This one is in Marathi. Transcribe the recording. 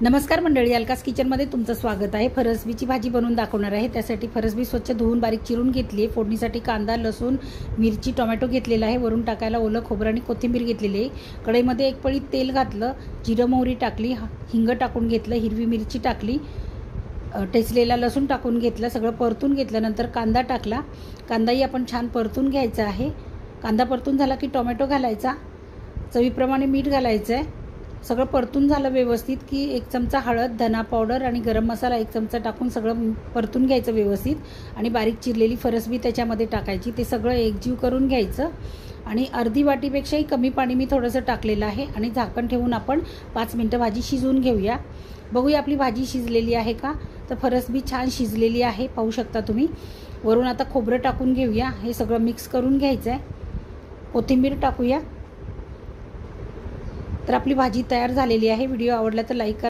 नमस्कार मंडळी, अलकास किचनमध्ये तुमचं स्वागत आहे। फरसबीची भाजी बनवून दाखवणार आहे। त्यासाठी फरसबी स्वच्छ धुवून बारीक चिरून घेतली आहे। फोडणीसाठी कांदा, लसूण, मिरची, टोमॅटो घेतलेला आहे। वरून टाकायला ओलं खोबरं आणि कोथिंबीर घेतलेली आहे। कढईमध्ये एक पळी तेल घातलं, जिरं मोहरी टाकली, हिंग टाकून घेतलं, हिरवी मिरची टाकली, ठेचलेला लसूण टाकून घेतलं, सगळं परतून घेतलं। नंतर कांदा टाकला। कांदाही आपण छान परतून घ्यायचा आहे। कांदा परतून झाला की टोमॅटो घालायचा, चवीप्रमाणे मीठ घालायचं आहे। सगळं परतून झालं व्यवस्थित की 1 चमचा हळद, धना पावडर आणि गरम मसाला 1 चमचा टाकून सगळं परतून घ्यायचं व्यवस्थित आणि बारीक चिरलेली फरसबी त्याच्यामध्ये टाकायची। ते सगळं एकजीव करून घ्यायचं आणि अर्धी वाटीपेक्षाही कमी पाणी मी थोडंसं टाकलेलं आहे आणि झाकण ठेवून आपण 5 मिनिटं भाजी शिजवून घेऊया। बघूया आपली भाजी शिजलेली आहे का। तर फरसबी छान शिजलेली आहे, पाहू शकता तुम्ही। वरून आता खोबरं टाकून घेऊया, हे सगळं मिक्स करून घ्यायचं आहे। कोथिंबीर टाकूया। तर आपली भाजी तयार झालेली आहे। व्हिडिओ आवडला तर लाईक करा।